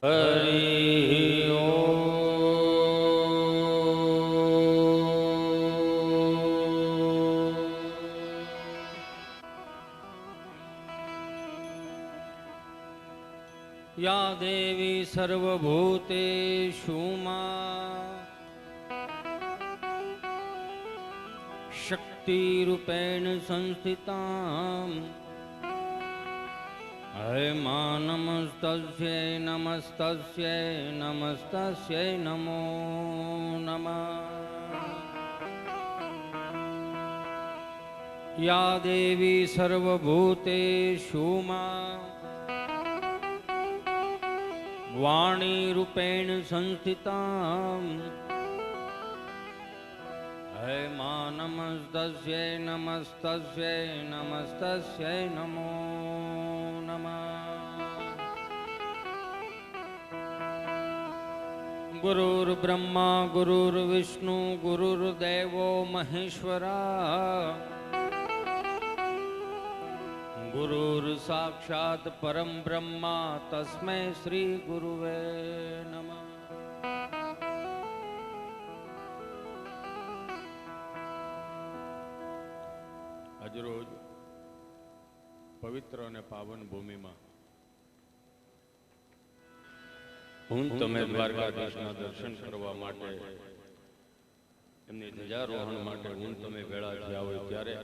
હરિ ઓમ. યા દેવી સર્વભૂતેષુ માં શક્તિરૂપેણ સંસ્થિતા હે માં નમસ્તસ્યૈ નમસ્તસ્યૈ નમસ્તસ્યૈ નમો નમઃ. યા દેવી સર્વભૂતેષુ માં વાણી રૂપેણ સંસ્થિતા હે માં નમસ્તસ્યૈ નમસ્તસ્યૈ નમસ્તસ્યૈ નમો નમઃ. ગુરુર્બ્રહ્મા ગુરુર્વિષ્ણુ ગુરુર્દેવો મહેશ્વરા ગુરુર સાક્ષાત પરમ બ્રહ્મા તસ્મૈ શ્રી ગુરુવે નમઃ. આજરોજ પવિત્ર અને પાવન ભૂમિમાં હું તમે દ્વારકાધીશના દર્શન કરવા માટે એમની ધ્વજારોહણ માટે હું તમે ભેળા થયા હોય ત્યારે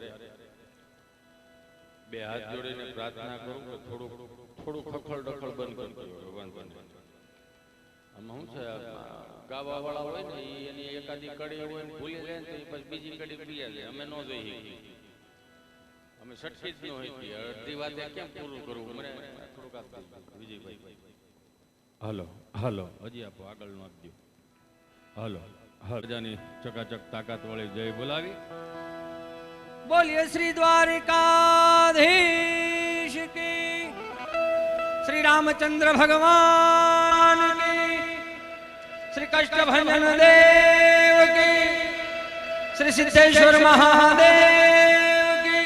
બે હાથ જોડીને પ્રાર્થના કરું કે થોડું ખખડ ડખડ બંધ કરજો ભગવાન બંધ. આમાં શું છે, ગાવા વાળા હોય ને એની એકાદી કડી હોય ને ભૂલી જાય ને પછી બીજી કડી પીયા જાય. અમે ન જોઈએ, અમે સટકી જ ન હોય. અડધી વાતે કેમ પૂરું કરવું? મને થોડુંક વિજયભાઈ હાલો હાલો હજી આપો, આગળ નું આપજો. હાલો હજાની ચકાચક તાકાત વાળી જય બોલાવી. બોલીએ શ્રી દ્વારિકાધીશ કી, શ્રી રામચંદ્ર ભગવાન કી, શ્રી કષ્ટભંજન દેવ કી, શ્રી સિદ્ધેશ્વર મહાદેવ કી,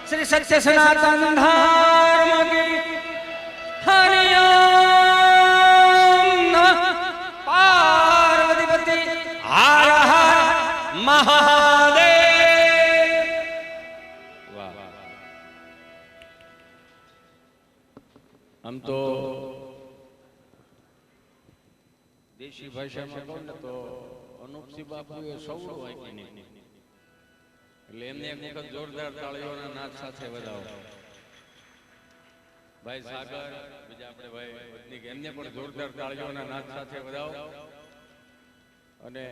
શ્રી સત્ય સનાતન ધર્મ કી. હરિ ઓમ પાર્વતીપતિ હર હર મહાદેવ. આમ તો દેશી ભાષામાં કહું ને તો અનુપસિંહ બાપુએ સૌનું વાંચી નહીં, એટલે એમને એક વખત જોરદાર તાળીઓના નાદ સાથે વધાવો. ભાઈ સાગર, બીજા આપણે ભાઈ વતનીક, એમને પણ જોરદાર તાળીઓના નાદ સાથે વધાવો. અને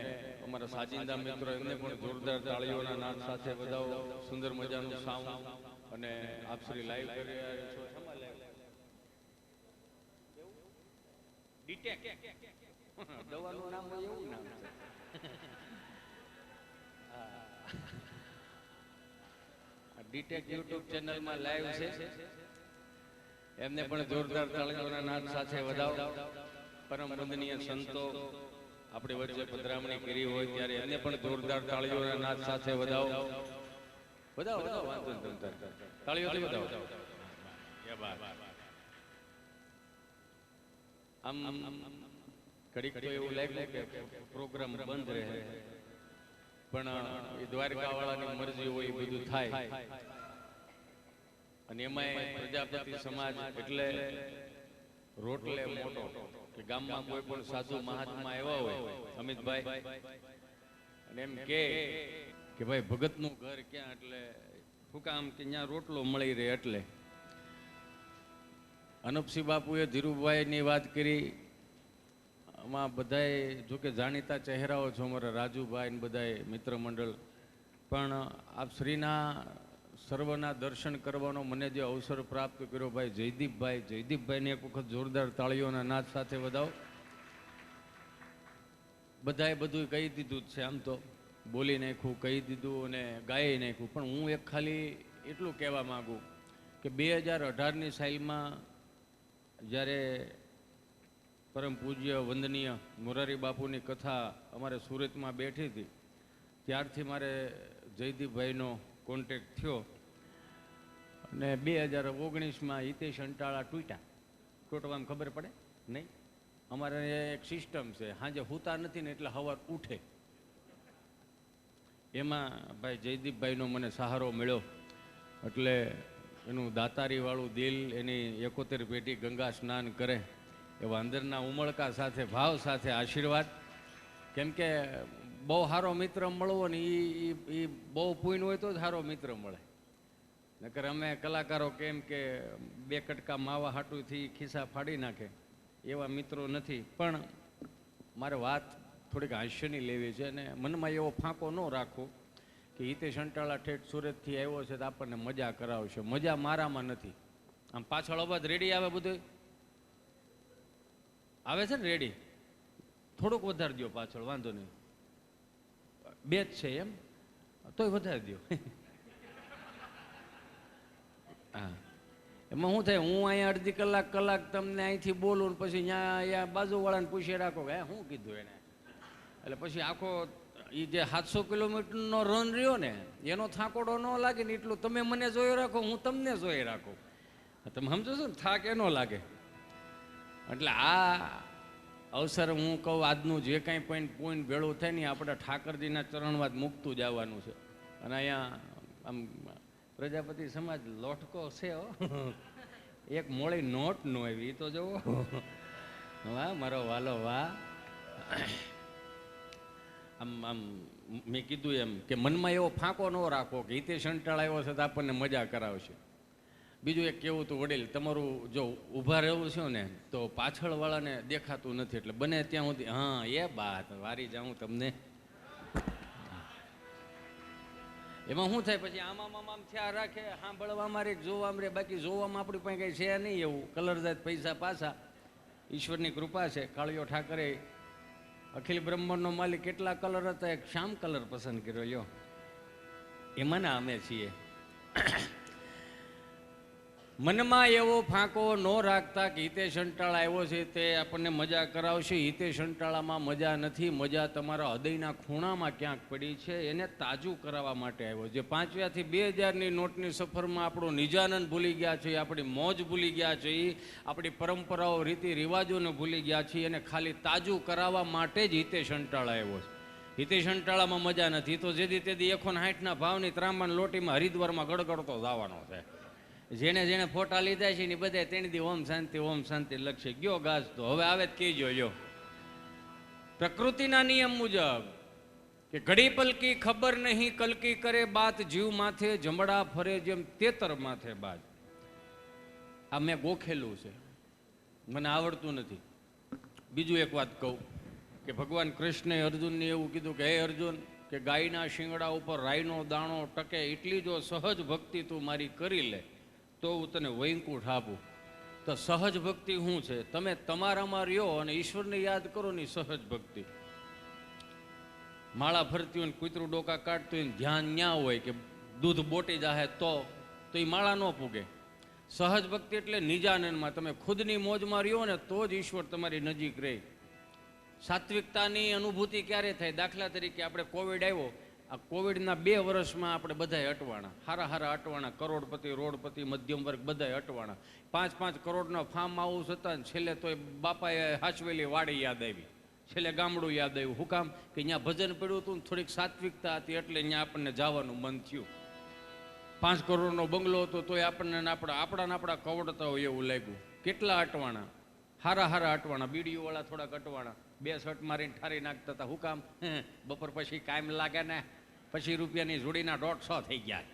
અમારા સાજિંદા મિત્રો એમને પણ જોરદાર તાળીઓના નાદ સાથે વધાવો. સુંદર મજાનું સાઉન્ડ અને આપ શ્રી લાઈવ કરી રહ્યા છો. ડીટેક દવાનું નામ હોય એવું નામ છે. ડીટેક યુટ્યુબ ચેનલમાં લાઈવ છે, એમને પણ જોરદાર તાળીઓના નાદ સાથે વધાવો. પરમ વંદનીય સંતો આપણી વચ્ચે પધરામણી કરી હોય ત્યારે એમને પણ જોરદાર તાળીઓના નાદ સાથે વધાવો. વધાવો વધાવો, વાંધો નહીં, તાળીઓથી વધાવો. આમ ઘડીક તો એવું લાગ્યું કે પ્રોગ્રામ બંધ રહે, પણ એ દ્વારકા વાળાની મરજી હોય એ બધું થાય. અને એમાં પ્રજાપતિ સમાજ એટલે રોટલે મોટો, કે ગામમાં કોઈ પણ સાધુ મહાત્મા આવ્યા હોય અમિતભાઈ અને એમ કે ભાઈ ભગતનું ઘર ક્યાં, એટલે શું કામ કે ત્યાં રોટલો મળી રહે. એટલે અનુપસિંહ બાપુએ ધીરુભાઈની વાત કરી. આમાં બધાએ જોકે જાણીતા ચહેરાઓ છો, અમારા રાજુભાઈ ને બધાએ મિત્ર મંડળ, પણ આપ શ્રીના સર્વના દર્શન કરવાનો મને જે અવસર પ્રાપ્ત કર્યો ભાઈ જયદીપભાઈને એક વખત જોરદાર તાળીઓના નાદ સાથે વધાવો. બધાએ બધું કહી દીધું જ છે, આમ તો બોલી નાખ્યું, કહી દીધું અને ગાઈ નાખ્યું. પણ હું એક ખાલી એટલું કહેવા માગું કે 2018ની સાલમાં જ્યારે પરમ પૂજ્ય વંદનીય મોરારી બાપુની કથા અમારે સુરતમાં બેઠી હતી, ત્યારથી મારે જયદીપભાઈનો કોન્ટેક્ટ થયો અને 2019માં હિતેશ અંટાળા તૂટ્યા. તૂટવામાં ખબર પડે નહીં, અમારે એક સિસ્ટમ છે, સાંજે સૂતા નથી ને એટલે સવાર ઉઠે. એમાં ભાઈ જયદીપભાઈનો મને સહારો મળ્યો, એટલે એનું દાતારીવાળું દિલ, એની 71 પેટી ગંગા સ્નાન કરે એવા અંદરના ઉમળકા સાથે, ભાવ સાથે આશીર્વાદ. કેમ કે બહુ સારો મિત્ર મળવો ને એ બહુ પુણ્ય હોય તો જ સારો મિત્ર મળે. નકર અમે કલાકારો કેમ કે 2 કટકા માવા હાટુથી ખિસ્સા ફાડી નાખે એવા મિત્રો નથી. પણ મારે વાત થોડીક હાસ્યની લેવી છે અને મનમાં એવો ફાંકો ન રાખવો કે હિતેશ અંટાળા ઠેઠ સુરતથી આવ્યો છે તો આપણને મજા કરાવશે. મજા મારામાં નથી. આમ પાછળ અવાજ રેડી આવે, બધું આવે છે ને રેડી? થોડુંક વધારી દો પાછળ, વાંધો નહીં. 2 જ છે એમ? તોય વધારી દો. હા, એમાં શું થાય, હું અહીંયા અડધી કલાક તમને અહીંથી બોલું ને પછી અહીંયા બાજુવાળાને પૂછી રાખો કે શું કીધું એને, એટલે પછી આખો એ જે 700 કિલોમીટરનો રન રહ્યો ને એનો થાકોડો ન લાગે ને એટલું તમે મને જોઈ રાખો, હું તમને જોઈ રાખું. તમે સમજો છો ને, થાક એનો લાગે. એટલે આ અવસર હું કહું, આજનું જે કાંઈ પોઈન્ટ ભેળું થાય ને આપણે ઠાકરજીના ચરણમાં જ મૂકતું જવાનું છે. અને અહીંયા આમ પ્રજાપતિ સમાજ લોટકો છે હો, એક મોળી નોટ નો આવી તો જુઓ. વાહ મારો વાલો વાહ. આમ મેં કીધું એમ કે મનમાં એવો ફાંકો ન રાખો કે હિતેશ અંટાળા આવ્યો છે તો આપણને મજા કરાવશે. બીજું એક કેવું હતું, વડીલ તમારું જો ઊભા રહેવું છે ને તો પાછળવાળાને દેખાતું નથી, એટલે બને ત્યાં સુધી હા એ બાત વારી જાઉં તમને. એમાં શું થાય પછી આમ થયા રાખે, સાંભળવામાં રે જોવામાં રે, બાકી જોવામાં આપણી પાસે કંઈ છે નહીં એવું. કલરદાત પૈસા પાછા, ઈશ્વરની કૃપા છે. કાળિયો ઠાકરે અખિલ બ્રહ્માંડનો માલિક કેટલા કલર હતા, એક શ્યામ કલર પસંદ કર્યો. લ્યો એમાંના અમે છીએ. મનમાં એવો ફાંકો ન રાખતા કે હિતેશ અંટાળા આવ્યો છે તે આપણને મજા કરાવશે. હિતેશ અંટાળામાં મજા નથી, મજા તમારા હૃદયના ખૂણામાં ક્યાંક પડી છે, એને તાજું કરાવવા માટે આવ્યો. જે 5 થી 2000ની નોટની સફરમાં આપણો નિજાનંદ ભૂલી ગયા છે, આપણી મોજ ભૂલી ગયા છે, આપણી પરંપરાઓ રીતિ રિવાજોને ભૂલી ગયા છે, એને ખાલી તાજું કરાવવા માટે જ હિતેશ અંટાળા આવ્યો છે. હિતેશ અંટાળામાં મજા નથી તો જેદી તેદી 160ના ભાવની ત્રાંબાન લોટીમાં હરિદ્વારમાં ગડગડતો જવાનો છે. જેને જેને ફોટા લીધા છે ને બધા 3 દી ઓમ શાંતિ લખશે. ગયો ગાજ તો હવે આવે જ કહેજો. યો પ્રકૃતિના નિયમ મુજબ કે ઘડી પલકી ખબર નહીં કલકી કરે બાત, જીવ માથે જમડા ફરે જેમ તેતર માથે બાજ. આ મેં ગોખેલું છે, મને આવડતું નથી. બીજું એક વાત કહું કે ભગવાન કૃષ્ણએ અર્જુનને એવું કીધું કે હે અર્જુન, કે ગાયના શિંગડા ઉપર રાઈનો દાણો ટકે એટલી જો સહજ ભક્તિ તું મારી કરી લે તો હું તને વૈકુંઠ આપું. તો સહજ ભક્તિ શું છે? તમે તમારામાં રહ્યો અને ઈશ્વરને યાદ કરો ને સહજ ભક્તિ. માળા ફરતી હોય ને કૂતરું ડોકા કાઢતું હોય ને ધ્યાન ન્યા હોય કે દૂધ બોટી જાહે તો એ માળા ન પૂગે. સહજ ભક્તિ એટલે નિજાનંદમાં તમે ખુદની મોજમાં રહ્યો ને તો જ ઈશ્વર તમારી નજીક રહે. સાત્વિકતાની અનુભૂતિ ક્યારે થાય? દાખલા તરીકે આપણે કોવિડ આવ્યો, આ કોવિડના 2 વર્ષમાં આપણે બધાય અટવાણા, હારા અટવાણા, કરોડપતિ રોડપતિ મધ્યમ વર્ગ બધાય અટવાણા. 5-5 કરોડના ફાર્મ હાઉસ હતા ને છેલ્લે તો બાપાએ હાચવેલી વાડી યાદ આવી, છેલ્લે ગામડું યાદ આવ્યું. શું કામ? કે ત્યાં ભજન પડ્યું હતું ને થોડીક સાત્વિકતા હતી એટલે ત્યાં આપણને જવાનું મન થયું. 5 કરોડનો બંગલો હતો તોય આપણને આપણા કવડતા હોય એવું લાગ્યું. કેટલા અટવાણા, હારા અટવાણા. બીડીઓવાળા થોડાક અટવાણા, 2 શર્ટ મારીને ઠારી નાખતા હતા. શું કામ? બપોર પછી કાયમ લાગે ને, પછી રૂપિયાની જોડીના 150 થઈ ગયા.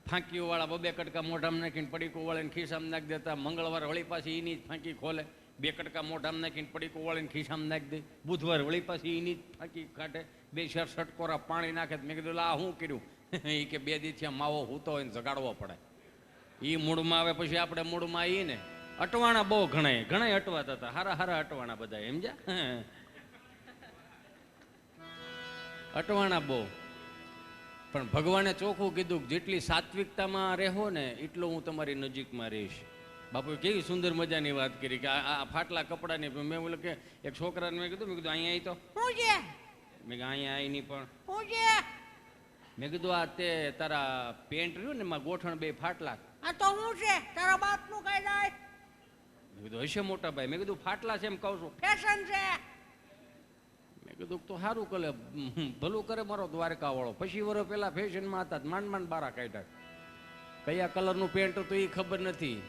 ફાંકીઓવાળા 2 કટકા મોઢામાં નાખીને પડીકો વાળીને ખિસ્સામાં નાખી દેતા. મંગળવાર વળી પાછી એની જ ફાંકી ખોલે, 2 કટકા મોઢામાં નાખીને પડીકો વાળીને ખિસ્સામાં નાખી દે. બુધવાર વળી પાછી એની જ ફાંકી કાઢે, 2 શેર ષટકોરા પાણી નાખે. મેં કીધું આ શું કર્યું? એ કે 2 દિવસથી માવો હૂતો હોય ને જગાડવો પડે. એ મૂળમાં આવે પછી આપણે મૂળમાં આવી ને. અટવાણા બહુ ઘણા અટવાતા હતા, હારા અટવાણા બધા. સમજ્યા? અટવાણા બહુ. પણ ભગવાને ચોખ્ખું કીધું જેટલી સાત્વિકતામાં રહો ને એટલો હું તમારી નજીકમાં રહીશ. બાપુએ કેવી સુંદર મજાની વાત કરી કે આ ફાટલા કપડાની. મેં બોલે કે એક છોકરાને મેં કીધું અહીંયા આવી તો શું છે? મેં કીધું અહીંયા આવી નહીં પણ શું છે? મેં કીધું આ તે તારા પેન્ટ રહ્યું ને એમાં ગોઠણ 2 ફાટલા. આ તો શું છે? તારા બાપનું કઈ જાય? મેં કીધું હશે મોટા ભાઈ. મેં કીધું ફાટલા છે એમ કહું છું. ફેશન છે. મેં કીધું તો સારું કરે, ભલું કરે મારો દ્વારકા વાળો. પછી વર્ષ પહેલા ફેશનમાં હતા, માંડ માંડ બારા કાઢ્યા. કયા કલરનું પેન્ટ હતું એ ખબર નથી.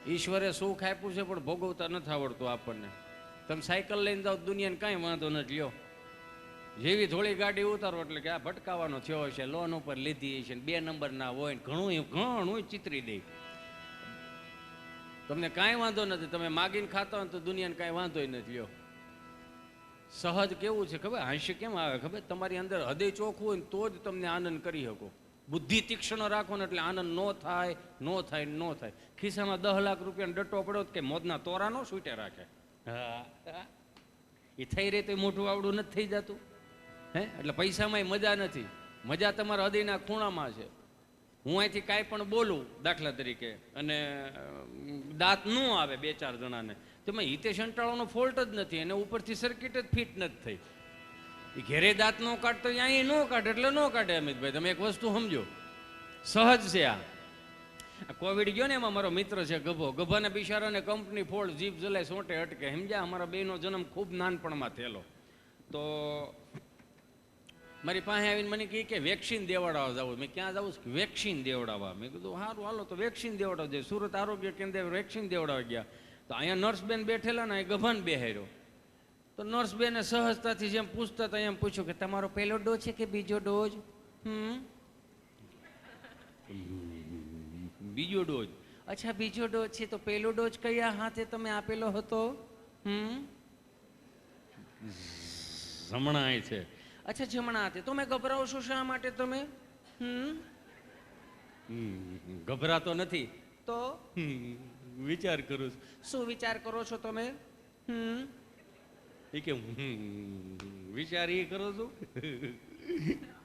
ઈશ્વરે સુખ આપ્યું છે પણ ભોગવતા નથી આવડતું આપણને. તમે સાયકલ લઈને જાઓ દુનિયાને કાંઈ વાંધો નથી લ્યો. જેવી થોડી ગાડી ઉતારો એટલે કે આ ભટકાવાનો થયો હશે, લોન ઉપર લીધી છે, 2 નંબર ના હોય, ઘણું ચિતરી દે. તમને કાંઈ વાંધો નથી, તમે માગીને ખાતા હોય તો દુનિયાને કાંઈ વાંધો નથી લ્યો. સહજ કેવું છે ખબર? હાસ્ય કેમ આવે ખબર? તમારી અંદર હૃદય ચોખ્ખું હોય ને તો જ તમને આનંદ કરી શકો. બુદ્ધિ તીક્ષ્ણ રાખો ને એટલે આનંદ નો થાય. ખિસ્સામાં 10 લાખ રૂપિયાનો ડટ્ટો પડ્યો કે મોદના તોરા નો છૂટે રાખે. હા, એ થઈ રહી તો મોઢું આવડું નથી થઈ જતું હે? એટલે પૈસામાં મજા નથી, મજા તમારા હૃદયના ખૂણામાં છે. હું અહીંથી કાંઈ પણ બોલું દાખલા તરીકે અને દાંત ન આવે 2-4 જણાને, તેમાં હિતેશ અંટાળાનો ફોલ્ટ જ નથી, એને ઉપરથી સર્કિટ જ ફિટ નથી થઈ. એ ઘેરે દાંત નો કાઢતો અહીંયા ન કાઢે એટલે ન કાઢે. અમિતભાઈ તમે એક વસ્તુ સમજો, સહજ છે આ. કોવિડ ગયો ને એમાં મારો મિત્ર છે ગભાના બિચારાને કંપની ફોડ, જીભ જલાય સોંટે અટકે. સમજ્યા? અમારા બેનો જન્મ ખૂબ નાનપણમાં થયેલો. તો મારી પાસે આવીને મને કહે કે વેક્સિન દેવડાવવા જવું. મેં ક્યાં જવું? વેક્સિન દેવડાવવા. મેં કીધું સારું હાલો તો વેક્સિન દેવડાવવા જાય. સુરત આરોગ્ય કેન્દ્ર વેક્સિન દેવડાવવા ગયા તો અહીંયા નર્સબેન બેઠેલા ને ગભાન બેહાર્યો. તો નર્સબેને સહજતાથી જેમ પૂછતા હતા એમ પૂછ્યું કે તમારો પહેલો ડોઝ છે કે બીજો ડોઝ? બીજો ડોઝ. અચ્છા બીજો ડોઝ છે, તો પહેલો ડોઝ કયા હાથે તમે આપેલો હતો? જમણા છે. અચ્છા જમણા હાથે. તો મેં ગભરાવો છો શા માટે તમે? ગભરાતો નથી તો વિચાર કરું છું. શું વિચાર કરો છો તમે? એ કે વિચાર એ કરો છો?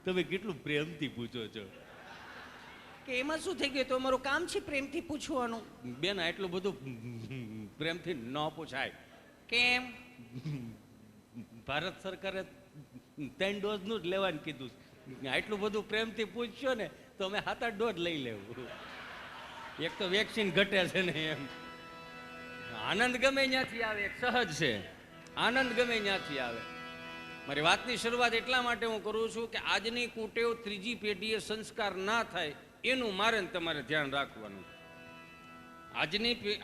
તમે કેટલું પ્રેમથી પૂછો છો કે એમાં શું થઈ ગયું? તો અમારું કામ છે પ્રેમથી પૂછવાનું. બેન એટલું બધું પ્રેમથી ન પૂછાય. કેમ? ભારત સરકારે 3 ડોઝનું જ લેવાનું કીધું. આટલું બધું પ્રેમથી પૂછશો ને તો અમે 7-8 ડોઝ લઈ લેવું. એક તો વેક્સિન ઘટે છે ને એમ. આનંદ ગમે ત્યાંથી આવે, સહજ છે. આનંદ ગમે ત્યાંથી આવે. મારી વાતની શરૂઆત એટલા માટે હું કરું છું કે આજની કુટેવ 3જી પેઢીએ સંસ્કાર ના થાય એનું મારે તમારે ધ્યાન રાખવાનું.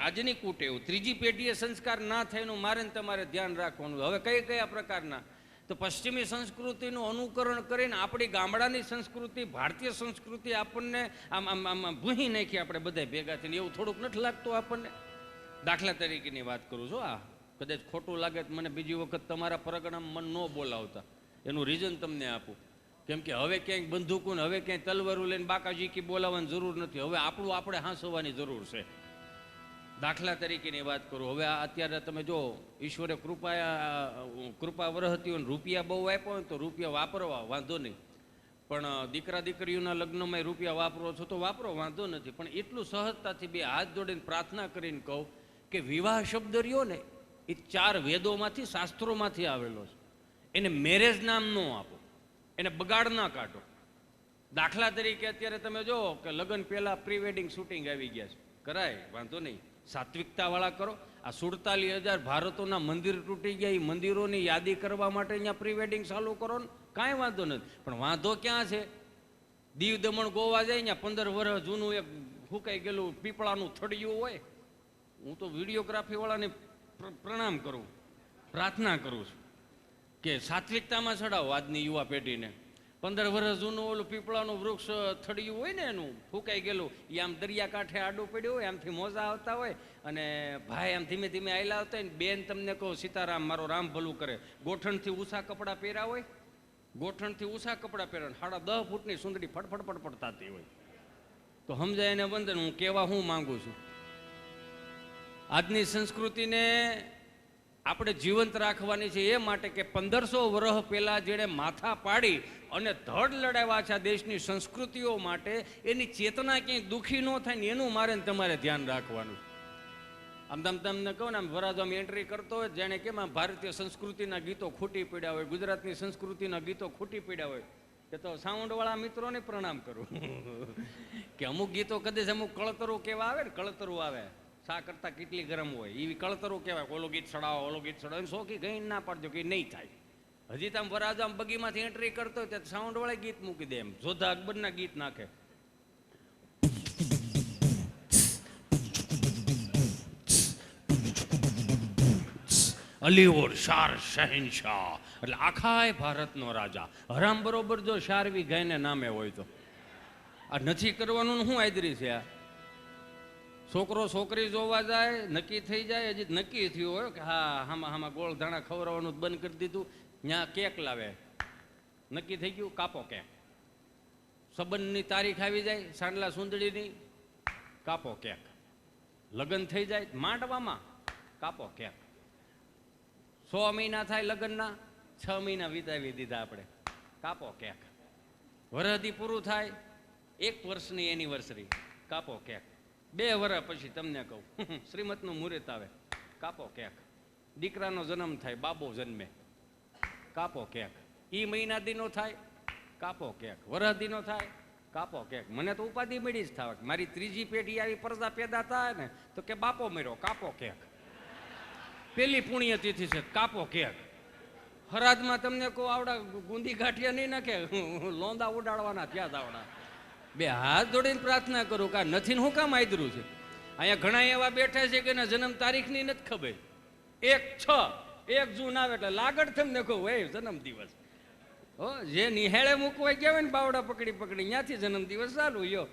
આજની કુટેવ 3જી પેઢીએ સંસ્કાર ના થાય એનું મારે તમારે ધ્યાન રાખવાનું. હવે કયા પ્રકારના? તો પશ્ચિમી સંસ્કૃતિનું અનુકરણ કરીને આપણી ગામડાની સંસ્કૃતિ, ભારતીય સંસ્કૃતિ આપણને આમ ભૂહી નાખી આપણે બધા ભેગા થઈને. એવું થોડુંક નથી લાગતું આપણને? દાખલા તરીકેની વાત કરું છું. કદાચ ખોટું લાગે તો મને બીજી વખત તમારા પરગણામાં મન ન બોલાવતા. એનું રીઝન તમને આપું. કેમ કે હવે ક્યાંય બંદૂકો ને હવે ક્યાંય તલવારું લઈને બાકાજીકી બોલાવવાની જરૂર નથી. હવે આપણું આપણે હાંસવાની જરૂર છે. દાખલા તરીકેની વાત કરું. હવે અત્યારે તમે જો ઈશ્વરે કૃપા વરહતી હોય, રૂપિયા બહુ આપ્યો હોય તો રૂપિયા વાપરવા વાંધો નહીં. પણ દીકરા દીકરીઓના લગ્નમાં રૂપિયા વાપરો છો તો વાપરો, વાંધો નથી. પણ એટલું સહજતાથી 2 હાથ જોડીને પ્રાર્થના કરીને કહું કે વિવાહ શબ્દ રહ્યો ને એ 4 વેદોમાંથી, શાસ્ત્રોમાંથી આવેલો છે. એને મેરેજ નામ ન આપો, એને બગાડ ના કાઢો. દાખલા તરીકે અત્યારે તમે જો કે લગ્ન પહેલા પ્રી વેડિંગ શૂટિંગ આવી ગયા છે, કરાય વાંધો નહીં, સાત્વિકતા વાળા કરો. આ 47,000 ભારતોના મંદિર તૂટી ગયા, એ મંદિરોની યાદી કરવા માટે અહીંયા પ્રી વેડિંગ ચાલુ કરો ને કાંઈ વાંધો નથી. પણ વાંધો ક્યાં છે? દીવ દમણ ગોવા જાય અહીંયા 15 વર્ષ જૂનું એક ફૂંકાઈ ગયેલું પીપળાનું થડિયું હોય. હું તો વિડીયોગ્રાફી વાળાને પ્રણામ કરું, પ્રાર્થના કરું છું કે સાત્વિકતામાં ચડાવો આજની યુવા પેઢીને. 15 વર્ષ જૂનું ઓલું પીપળાનું વૃક્ષ થડિયું હોય ને એનું ફૂંકાઈ ગયેલું, એ આમ દરિયાકાંઠે આડું પડ્યું હોય, આમથી મોજા આવતા હોય અને ભાઈ આમ ધીમે ધીમે આયલા આવતા હોય ને બેન તમને કહો સીતારામ મારો રામ ભલું કરે, ગોઠણથી ઊંચા કપડાં પહેર્યા હોય, ગોઠણથી ઊંચા કપડાં પહેર્યા, 10.5 ફૂટની સુંદરી ફટફટ ફટફટ થતી હોય તો સમજાય એને વંદન. હું કહેવા હું માંગુ છું, આજની સંસ્કૃતિને આપણે જીવંત રાખવાની છે એ માટે કે 1500 વર્ષ પહેલા જેણે માથા પાડી અને ધડ લડાવ્યા છે આ દેશની સંસ્કૃતિઓ માટે, એની ચેતના ક્યાંય દુઃખી ન થાય ને એનું મારે ને તમારે ધ્યાન રાખવાનું. આમ તમને કહું ને, આમ વરાજો એન્ટ્રી કરતો હોય જાણે કેમ આમ ભારતીય સંસ્કૃતિના ગીતો ખૂટી પડ્યા હોય, ગુજરાતની સંસ્કૃતિના ગીતો ખૂટી પડ્યા હોય, કે તો સાઉન્ડવાળા મિત્રોને પ્રણામ કરું કે અમુક ગીતો કદાચ અમુક કળતરું કેવા આવે ને, કળતરું આવે શા કરતા કેટલી ગરમ હોય એવી કળતરું કહેવાય. ઓલો ગીત સડાવો, ઓલો ગીત સડાવો, શોખી ગઈ ના પાડજો કે નહીં થાય. હજી તમે વરાજામ બગીમાંથી એન્ટ્રી કરતો હોય ત્યાં સાઉન્ડ વાળા ગીત મૂકી દે, એમ જોધા અકબરના ગીત નાખે. અલીઓર શાર શહેનશાહ એટલે આખા ભારતનો રાજા. હરામ બરોબર જો શારવી ગાયને નામે હોય તો આ નથી કરવાનું શું આદરી છે? આ છોકરો છોકરી જોવા જાય, નક્કી થઈ જાય, હજી નક્કી થયું હોય કે હા હામાં ગોળ ધાણા ખવડાવવાનું બંધ કરી દીધું, ત્યાં કેક લાવે, નક્કી થઈ ગયું, કાપો કેક. સંબંધની તારીખ આવી જાય, સાંડલા સુંદડીની, કાપો કેક. લગ્ન થઈ જાય માંડવામાં, કાપો કેક. 6 મહિના થાય લગ્નના, 6 મહિના વિતાવી દીધા આપણે, કાપો કેક. વરહદી પૂરું થાય, 1 વર્ષની એનિવર્સરી, કાપો કેક. 2 વર્ષ પછી તમને કહું શ્રીમતનું મુહૂર્ત આવે, કાપો કેક. દીકરાનો જન્મ થાય, બાબો જન્મે, કાપો કેક. ઈ મહિના દીનો થાય, કાપો કેક. વરહદીનો થાય, કાપો કેક. મને તો ઉપાધિ મળી જ થાય, મારી 3જી પેઢી આવી પરદા પેદા થાય ને તો કે બાપો મર્યો, કાપો કેક. પેલી પુણ્યતિથિ છે, કાપો કેક. હરાદમાં તમને કહું આવડા ગુંદી ગાંઠિયા નહીં નાખે, લોંદા ઉડાડવાના થયા આવડા. 2 હાથ જોડીને પ્રાર્થના કરું કે નથી શું કામ આદરું છે? અહીંયા ઘણા એવા બેઠા છે કે એના જન્મ તારીખની નથી ખબર. 1/6 1 જૂન આવે એટલે લાગડ તમને કહું એ જન્મ દિવસ. હો જે નિહાળે મૂકવા ગયા હોય ને બાવડા પકડી ત્યાંથી જન્મ દિવસ ચાલુ યો.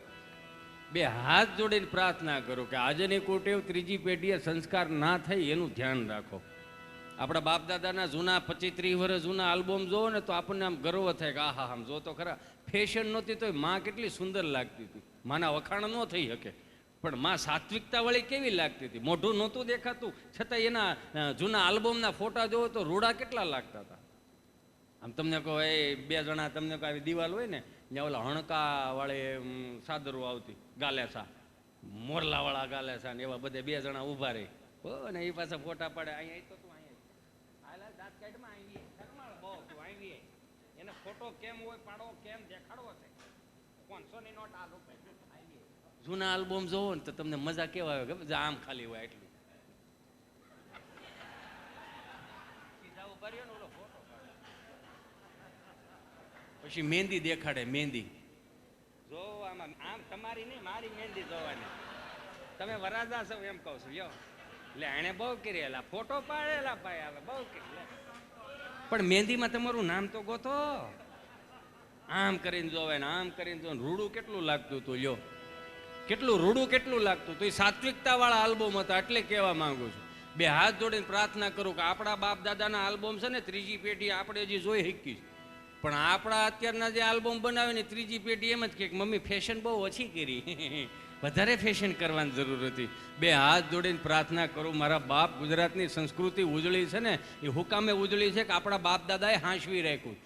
2 હાથ જોડીને પ્રાર્થના કરું કે આજની કુટેવ 3જી પેઢીએ સંસ્કાર ના થાય એનું ધ્યાન રાખો. આપણા બાપ દાદાના જૂના 25-30 વર્ષ જૂના આલ્બમ જોવો ને તો આપણને આમ ગર્વ થાય કે આહા આમ જો તો ખરા. ફેશન નહોતી તો માં કેટલી સુંદર લાગતી હતી. માના વખાણ ન થઈ શકે, પણ માં સાત્વિકતા વાળી કેવી લાગતી હતી. મોઢું નહોતું દેખાતું છતાં એના જૂના આલ્બમના ફોટા જોવો તો રૂડા કેટલા લાગતા હતા. આમ તમને કહો એ 2 જણા તમને કહો આવી દિવાલ હોય ને ત્યાં ઓલા હણકા વાળી સાદરો આવતી, ગાલેસા, મોરલા વાળા ગાલેસા ને એવા બધે 2 જણા ઊભા રહી અને એ પાછા ફોટા પાડે. અહીંયા તો તું અહીંયા દાંત કાઢમાં આવી બહુ તું આવી એને ફોટો કેમ હોય પાડો કેમ દેખાડવો છે. 500ની નોટ આ રૂપે. જૂના આલ્બમ જોવો ને તો તમને મજા કેવા આવે કે આમ ખાલી હોય એટલું. પછી મહેંદી દેખાડે, મહેંદી જો આમાં આમ તમારી નહીં મારી મહેંદી જોવાની. તમે વરાજા છો એમ કહું છું યો એટલે એને બહુ કરેલા ફોટો પાડેલા ભાઈ આવે બહુ કરી, પણ મહેંદીમાં તમારું નામ તો ગોતો. આમ કરીને જોવે ને આમ કરીને જોવે. રૂડું કેટલું લાગતું હતું લ્યો, કેટલું રૂડું કેટલું લાગતું હતું. એ સાત્વિકતા વાળા આલ્બમ હતા એટલે કહેવા માંગુ છું. 2 હાથ જોડીને પ્રાર્થના કરું કે આપણા બાપ દાદાના આલ્બમ છે ને 3જી પેઢી આપણે હજી જોઈ શકી, પણ આપણા અત્યારના જે આલ્બમ બનાવે ને 3જી પેઢી એમ જ કે મમ્મી ફેશન બહુ ઓછી કરી, વધારે ફેશન કરવાની જરૂર હતી. 2 હાથ જોડીને પ્રાર્થના કરું મારા બાપ ગુજરાતની સંસ્કૃતિ ઉજળી છે ને એ હુકામે ઉજળી છે કે આપણા બાપ દાદાએ હાંચવી રાખ્યું.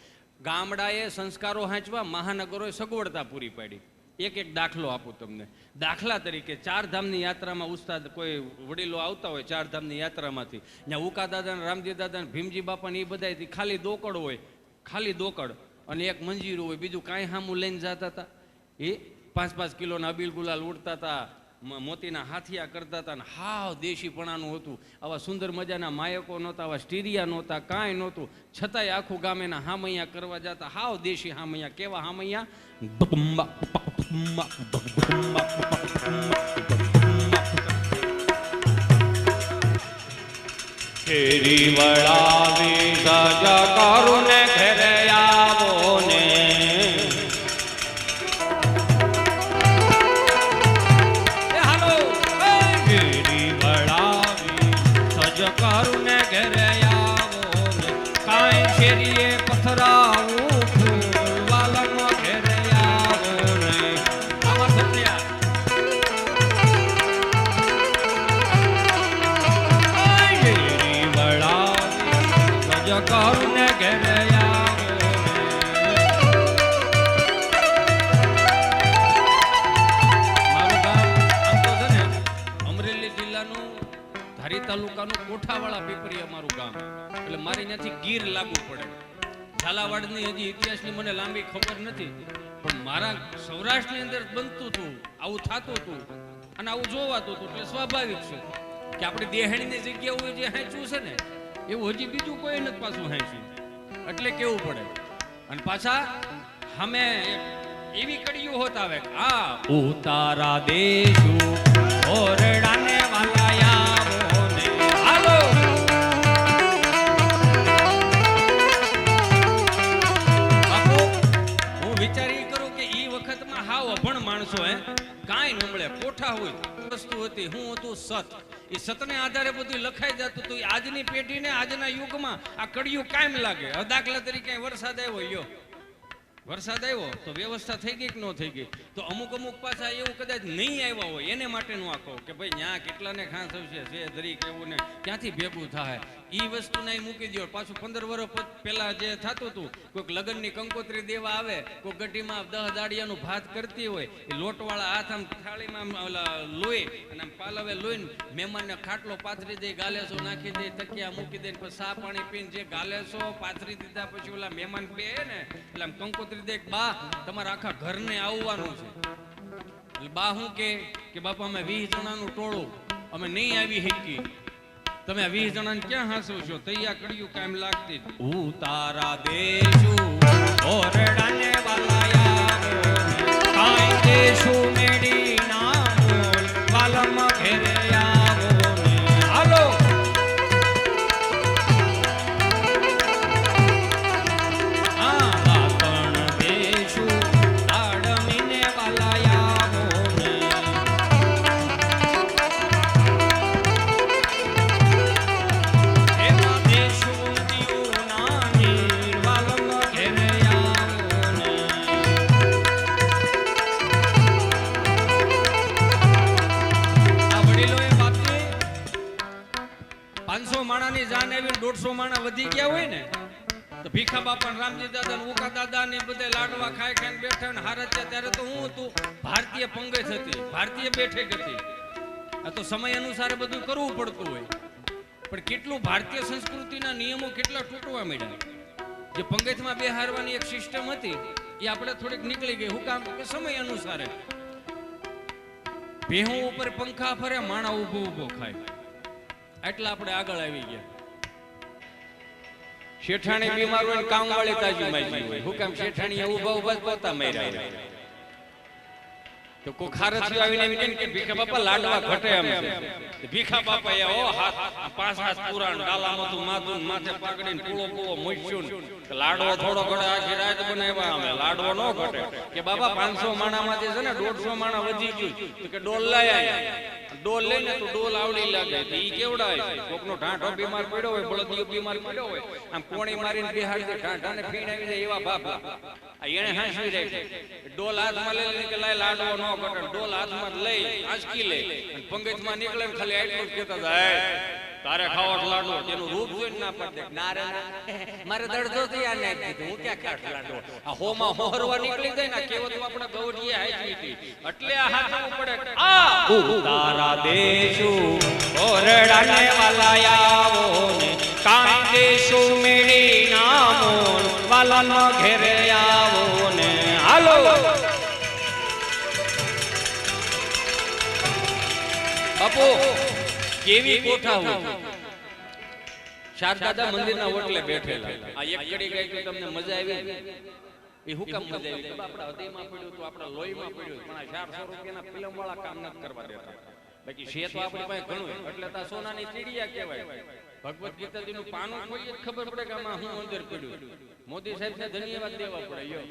ગામડાએ સંસ્કારો હાંચવા, મહાનગરોએ સગવડતા પૂરી પાડી. એક દાખલો આપું તમને. દાખલા તરીકે 4 ધામની યાત્રામાં ઉસ્તાદ કોઈ વડીલો આવતા હોય 4 ધામની યાત્રામાંથી, ત્યાં ઉકા દાદા, રામજી દાદા, ભીમજી બાપા ને એ બધા ખાલી દોકડ હોય, ખાલી દોકડ અને એક મંજીરું હોય, બીજું કાંઈ હામું લઈને જતા હતા. એ 5-5 કિલોના અબીલ ગુલાલ ઉડતા હતા, મોતીના હાથિયા કરતા હતા ને હાવ દેશીપણાનું હતું. આવા સુંદર મજાના માયકો નહોતા, આવા સ્ટીરિયા નહોતા, કાંઈ નહોતું, છતાંય આખું ગામ એના હામૈયા કરવા જતા. હાવ દેશી હામૈયા. કેવા હામૈયા? કેરી વળાવી સજા કરું ને ઘરે આવો ને, કેરી વળાવી સજા કરું ને ઘરે આવો ને, કાંઈ શેરીએ પથરાવું ફૂલ વાલનો ઘરે આવો ને. આવા સત્યા કરું ને ઘરે આવે. મારું ગામ આમ તો છે ને અમરેલી જિલ્લાનું ધારી તાલુકાનું કોઠાવાળા પીપરી અમારું ગામ, એટલે મારે ત્યાંથી ગીર લાગુ પડે. ઝાલાવાડની હજી ઇતિહાસની મને લાંબી ખબર નથી, પણ મારા સૌરાષ્ટ્રની અંદર બનતું હતું, આવું થતું હતું. અને આવું જોવાતું હતું એટલે સ્વાભાવિક છે કે આપણે દેહણીની જગ્યા હોય જે હાંચ્યું છે ને એવું હજી બીજું કોઈ નથી પાછું હાંચ્યું, એટલે કેવું પડે. અને પાછા અમે એવી કડીયું હોત આવે, આ ઉતારા દેશું ઓરડાને વાલાયા ને હાલો. હું વિચારી કરું કે ઈ વખતમાં હાવ અભણ માણસો કાંઈ નમળે કોઠા હોય વસ્તુ હતી, હું હતું સત. એ સતને આધારે બધું લખાઈ જતું હતું. આજની પેઢીને આજના યુગમાં આ કડિયું કાયમ લાગે. દાખલા તરીકે વરસાદ આવ્યો, યો વરસાદ આવ્યો તો વ્યવસ્થા થઈ ગઈ કે ન થઈ ગઈ? તો અમુક પાછા એવું કદાચ નહીં આવ્યા હોય એને માટેનું આખો કે ભાઈ ન્યા કેટલાને ખાસ આવશે છે ધરી કેવું ને ક્યાંથી ભેગું થાય એ વસ્તુ નહીં મૂકી દો. પાછું 15 વર્ષ પહેલા જે થતું હતું, કોઈક લગ્નની કંકોત્રી દેવા આવે, કોઈ ગઢીમાં 10 દાડિયાનું ભાત કરતી હોય, એ લોટવાળા હાથ આમ થાળીમાં લોહી અને આમ પાલવે લોહીને મહેમાનને ખાટલો પાથરી દે, ગાલેસો નાખી દે, તકિયા મૂકી દે, પછી સા પાણી પીને જે ગાલેસો પાથરી દીધા પછી ઓલા મહેમાન બે ને એટલે આમ કંકોત્રી દે, બા તમારા આખા ઘરને આવવાનું છે. બા શું કે બાપા અમે 20 જણાનું ટોળું અમે નહીં આવી શકી, તમે 20 જણાને ક્યાં હાંસો છો? તૈયાર કડિયું કાયમ લાગતી. ઉતારા દેશું ઓરડાને વાલાયા કાઈ દેશું મેડી નામોલ વાલમ ઘેરે આવો ને હાલો. આ વાતણ દેશું તાડમીને વાલાયા ને માણાની જાન આવી 150 માણા વધી ગયા હોય ને તો ભીખા બાપા રામજી દાદા ને ઉકા દાદા ને બધે લાડવા ખાઈ ખાઈને બેઠા ને હારત ત્યારે તો હું હતું ભારતીય પંગત હતી, ભારતીય બેઠક હતી. આ તો સમય અનુસાર બધું કરવું પડતું હોય, પણ કેટલું ભારતીય સંસ્કૃતિના નિયમો કેટલા તૂટવા માંડ્યા. જે પંગતમાં બેહારવાની એક સિસ્ટમ હતી એ આપણે થોડીક નીકળી ગઈ. હું કામ કે સમય અનુસારે ભેહું ઉપર પંખા ફરે, માણા ઊભો ઊભો ખાય, એટલે આપણે આગળ આવી ગયા. શેઠાણી બીમાર હોય, કામ વાળી તાજી માજી હોય. હું કામ શેઠાણી ઊભા ઊભા પોતા માર્યા તો કોઈ ખારથી આવીને એમ કે ભીખા બાપા લાડવા ઘટે એમ છે. ભીખા બાપા એ ઓ હાથ 5 હાથ પુરાણ ડાલામાં તું માથું માથે પાકડીને પૂળો પૂળો મોઈશું લાડવો થોડો ઘડે આખી રાત બનાવ્યા અમે. લાડવો ન ઘટે કે બાપા 500 માણામાંથી છે ને 150 માણા વધી ગયું તો કે ડોલ લાયા. ડોલ લઈને તો ડોલ આવડી લાગે તો ઈ કેવડાય. કોકનો ઢાંઢો બીમાર પડ્યો હોય, બળદિયો બીમાર પડ્યો હોય, આમ કોણી મારીને બિહાડી દે, ઢાંઢાને ફીણ આવી જાય એવા બાપા એને હાંસવી રહે. ડોલ હાથમાં લઈ કે લાય લાડવો ન ઘટે. ડોલ હાથમાં લઈ આંચકી લે અને પંગતમાં નીકળે ને ખાલી આટલું જ કહેતા જાય તારે ખાવો લાડવો. તેનું રૂપ જોઈને ના પડે ના રે મારે દર્દ થઈ આ નાખી દીધું, હું ક્યાં ખાટ લાડવો. આ હોમાં હોરવા નીકળી જાય ને કેવત આપણા ગવડીએ હાચવી હતી એટલે આ હાથવું પડે. આ ઉતારા દેશું ઓરડાને વાલાયાવો ને કાઈ દેશું મેળી નામો વાલાનો ઘેરે આવો ને હાલો. બાપુ કેવી કોઠા હોય. શારદાદા મંદિરના ઓટલે બેઠેલા. આ એક કડી ગઈ તો તમને મજા આવી. એ હુકમ મજા આવી. આપણા હૃદયમાં પડ્યું તો આપણા લોહીમાં પડ્યું, પણ આ 400 રૂપિયાના ફિલ્મ વાળા કામ નથી કરવા દેતા. બાકી છે તો આપણી પાસે ઘણું, એટલે તો સોનાની ચીડિયા કહેવાય. ભગવદ ગીતાજીનું પાનું કોઈ જ ખબર પડે કે આમાં હું અંદર પડ્યું. મોદી સાહેબને ધન્યવાદ દેવા પડે. યો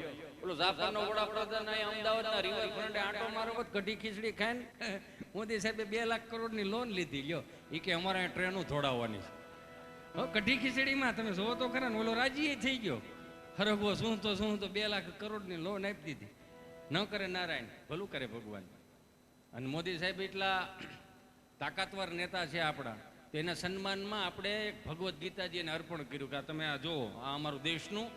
ઓલો જાપાનનો વડાપ્રધાન અમદાવાદના રિવરફ્રન્ટે આંટો મારવો કઢી ખીચડી ખાઈને મોદી સાહેબે 2 લાખ કરોડની લોન લીધી. લ્યો એ કે અમારે ટ્રેનો દોડાવવાની છે. કઢી ખીચડીમાં તમે જોવો તો ખરા ને ઓલો રાજી થઈ ગયો. હરગવો શું તો 2 લાખ કરોડની લોન આપી દીધી. ન કરે નારાયણ, ભલું કરે ભગવાન. અને મોદી સાહેબ એટલા તાકાતવર નેતા છે આપણા, તો એના સન્માનમાં આપણે એક ભગવદ્ ગીતાજીને અર્પણ કર્યું કે આ તમે આ જુઓ, આ અમારું દેશનું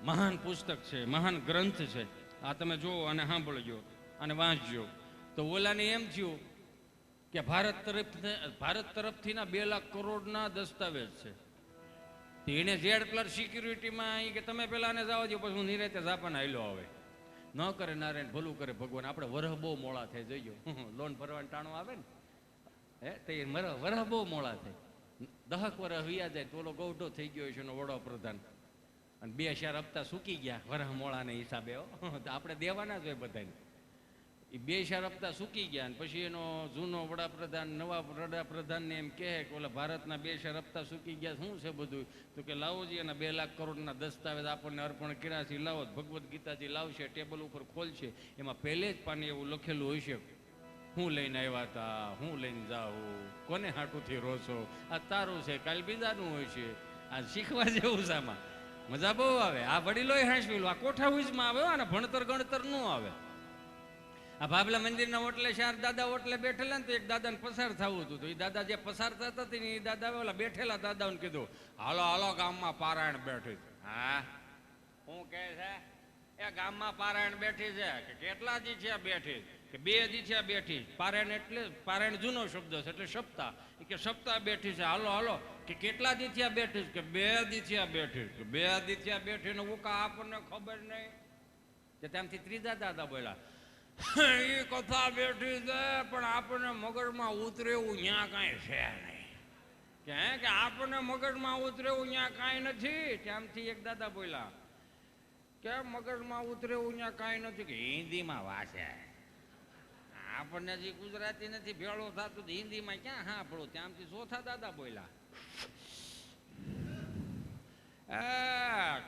મહાન પુસ્તક છે, મહાન ગ્રંથ છે, આ તમે જુઓ અને સાંભળજો અને વાંચજો. તો ઓલાને એમ થયું કે ભારત તરફથી ના 2 લાખ કરોડના દસ્તાવેજ છે. એને Z+ સિક્યુરિટીમાં કે તમે પેલા ને જવા દો, પછી હું નિરાતે જાપાન આવેલો આવે. ન કરે નારાયણ ભલું કરે ભગવાન. આપણે વરહ બહુ મોડા થઈ જઈએ લોન ભરવાનું ટાણું આવે ને તે વરહ બહુ મોડા થાય. 10 વર્ષ વ્યા જાય તો ઓલો ગૌઢો થઈ ગયો છે એનો વડાપ્રધાન અને 2-4 હપ્તા સૂકી ગયા વરહ મોળાને હિસાબે. આપણે દેવાના જ હોય બધાને. એ 2-4 હપ્તા સૂકી ગયા અને પછી એનો જૂનો વડાપ્રધાન નવા વડાપ્રધાનને એમ કહે કે ઓલા ભારતના 2-4 હપ્તા સૂકી ગયા શું છે બધું? તો કે લાવોજી એના 2 લાખ કરોડના દસ્તાવેજ આપણને અર્પણ કર્યા છે, લાવો. ભગવદ્ ગીતાજી લાવશે, ટેબલ ઉપર ખોલશે, એમાં પહેલે જ પાને એવું લખેલું હોય છે હું લઈને આવ્યા હતા, હું લઈને જાઉં, કોને હાટુથી રોશો, આ તારું છે, કાલ બીજાનું હોય છે. આ શીખવા જેવું છે, આમાં મજા બહુ આવે. આ વડીલોય હાંસવેલું, આ કોઠા ઉજમાં આવે અને ભણતર ગણતર ન આવે. આ ભાભલા મંદિરના ઓટલે 4 દાદા ઓટલે બેઠેલા ને તો એક દાદાને પસાર થવું હતું. તો એ દાદા જે પસાર થતા હતા ને એ દાદા ઓલા બેઠેલા દાદાઓને કીધું હાલો હાલો ગામમાં પારાયણ બેઠી. હા શું કહે છે? એ ગામમાં પારાયણ બેઠી છે. કે કેટલા દી છે બેઠી? કે 2 દી છે બેઠી. પારાયણ એટલે પારાયણ જૂનો શબ્દ છે એટલે સપ્તાહ. કે સપ્તાહ બેઠી છે. હાલો હાલો. કે કેટલા દી થયા બેઠી? કે 2 દી થયા બેઠી. કે 2 દી થયા બેઠી ને ઉકા આપણને ખબર નહીં. કે ત્યાંથી ત્રીજા દાદા બોલ્યા એ કથા બેઠી છે પણ આપણને મગજમાં ઉતરે એવું ત્યાં કાંઈ છે નહીં. કે આપણને મગજમાં ઉતરે એવું ત્યાં કાંઈ નથી. ત્યાંથી એક દાદા બોલ્યા કે મગજમાં ઉતરે એવું ત્યાં કાંઈ નથી. કે હિન્દીમાં વાંચે, આપણને જે ગુજરાતી નથી ભેળો થતું હિન્દીમાં ક્યાં હા પડું. ત્યાંથી ચોથા દાદા બોલ્યા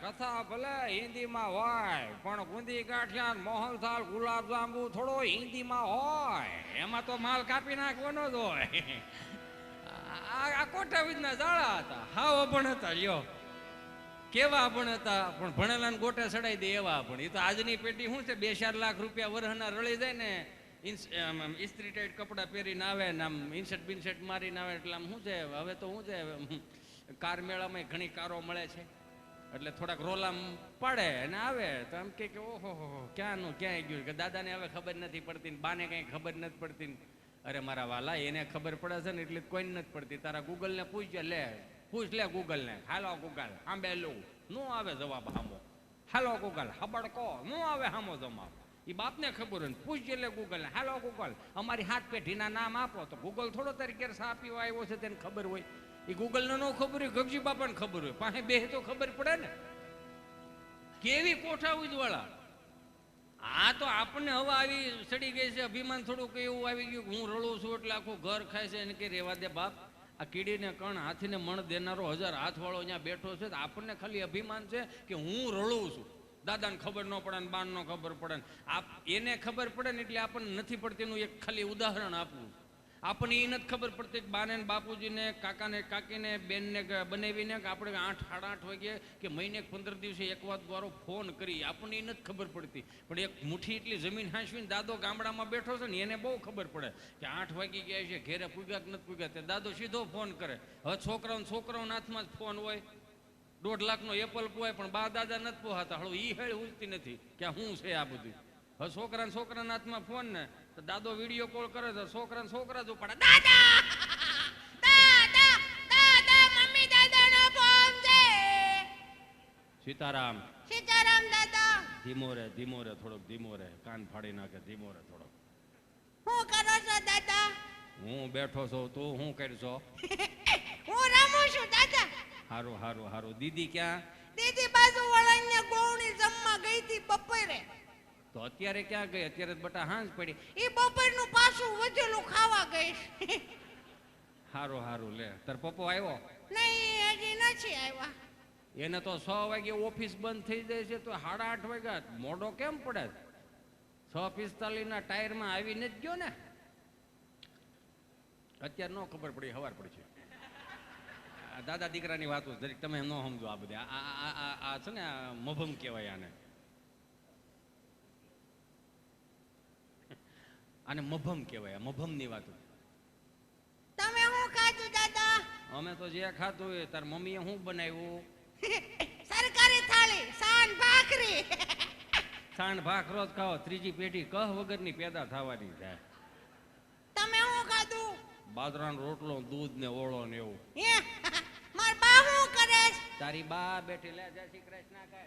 કથા ભલે હિન્દીમાં હોય પણ ગુંદી ગાંઠિયા મોહનથાળ ગુલાબ જાંબુ થોડો હિન્દીમાં હોય, એમાં તો માલ કાપી નાખવાનો જ હોય. આ કોઠાવીજના જાળા હતા, હાવ અભણ હતા. લ્યો કેવા અભણ હતા, પણ ભણેલા ને ગોટે ચડાઈ દે એવા અભણ. એ તો આજની પેઢી શું છે 2-4 લાખ રૂપિયા વરહના રળી જાય ને, ઇસ્ત્રી ટાઈટ કપડાં પહેરીને આવે ને આમ ઇન્સર્ટ બિન્સર્ટ મારીને આવે. એટલે આમ શું છે હવે તો શું છે કાર મેળામાં ઘણી કારો મળે છે એટલે થોડાક રોલામ પાડે અને આવે તો એમ કે ઓહો હો ક્યાંનું ક્યાંય ગયું. કે દાદાને હવે ખબર નથી પડતી ને બાને કંઈ ખબર નથી પડતી. અરે મારા વાલા એને ખબર પડે છે ને એટલે કોઈને નથી પડતી. તારા ગૂગલને પૂછજે, પૂછ લે ગૂગલને. હાલો ગૂગલ આંબે લું નો આવે જવાબ હામો. હાલો ગૂગલ હબડકો નો આવે હામો જવાબ. એ બાપને ખબર હોય ને પૂછજે લે ગૂગલને. હાલો ગૂગલ અમારી 7 પેઢીના નામ આપો. તો ગૂગલ થોડો તરીકે સા પીવા આવ્યો છે તેને ખબર હોય. એ ગૂગલને ન ખબર હોય, ગગજી બાપાને ખબર હોય. પાસે બે તો ખબર પડે ને. કેવી કોઠા ઉજવાળા. આ તો આપણને હવે આવી સડી ગઈ છે અભિમાન થોડુંક એવું આવી ગયું હું રળું છું એટલે આખું ઘર ખાય છે. એને કે રેવા દે બાપ, આ કીડીને કણ હાથીને મણ દેનારો 1000 હાથવાળો અહીંયા બેઠો છે. તો આપણને ખાલી અભિમાન છે કે હું રળું છું. દાદાને ખબર ન પડે ને બાન ન ખબર પડે ને એને ખબર પડે ને એટલે આપણને નથી પડતી. એનું એક ખાલી ઉદાહરણ આપવું. આપણને એ નથી ખબર પડતી કે બાને બાપુજીને કાકાને કાકીને બેનને બનાવીને કે આપણે 8-8:30 વાગે કે મહિને 15 દિવસે એક વાત દ્વારો ફોન કરી. આપણને એ નથી ખબર પડતી. પણ એક મુઠ્ઠી એટલી જમીન હાંસવીને દાદો ગામડામાં બેઠો છે ને એને બહુ ખબર પડે કે 8 વાગી ગયા છે, ઘેરે પૂગ્યા કે નથી પૂગ્યા. તે દાદો સીધો ફોન કરે. હવે છોકરાઓના હાથમાં જ ફોન હોય. 1.5 લાખનો એપલ પોય પણ બા દાદા નથી પોહાતા. હળું ઈ હેળ ઉલતી નથી કે શું છે આ બધું. હવે છોકરાના હાથમાં ફોન ને તો દાદો વિડીયો કોલ કરે તો છોકરા જ ઉપાડે. દાદા દાદા દાદા મમ્મી દાદાનો ફોન છે. સીતારામ સીતારામ દાદા. ધીમો રે થોડોક ધીમો રે. કાન ફાડી નાખે. ધીમો રે થોડોક. શું કરો છો દાદા? હું બેઠો છું. તું શું કરશો? હું રમું છું દાદા. હારું. દીદી ક્યાં? દીદી બાજુ વાળાને ગોવણી જમવા ગઈ હતી બપોરે. તો અત્યારે ક્યાં ગઈ? અત્યારે બટા હાંજ પડી. એ બપોરનું પાછું વધેલું ખાવા ગઈ. હારું લે. તાર પપ્પો આવ્યો? નહીં હજી નથી આવ્યા. એને તો 6 વાગે ઓફિસ બંધ થઈ જાય છે તો 8:30 વાગ્યા. મોડો કેમ પડે? 6:45 ના ટાયરમાં આવીને જ ગયો ને. અત્યારે ન ખબર પડી, હવાર પડી છે. દાદા દીકરાની વાતો જરીક તમે ન સમજો. આ બધી આ છે ને મભમ કહેવાય આને. આને મભમ કહેવાય. મભમની વાતો. તમે શું ખાધું દાદા? અમે તો જે ખાધું એ. તાર મમ્મીએ શું બનાવ્યું? સરકારી થાળી સાન ભાખરી. સાન ભાખરો જ ખાઓ. ત્રીજી પેઢી કહ વગરની પેદા થવાની છે. તમે શું ખાધું? બાજરાનો રોટલો, દૂધ ને ઓળો ને એવું. માર બા શું કરે? તારી બા બેઠી લે. જય શ્રી કૃષ્ણ કહે.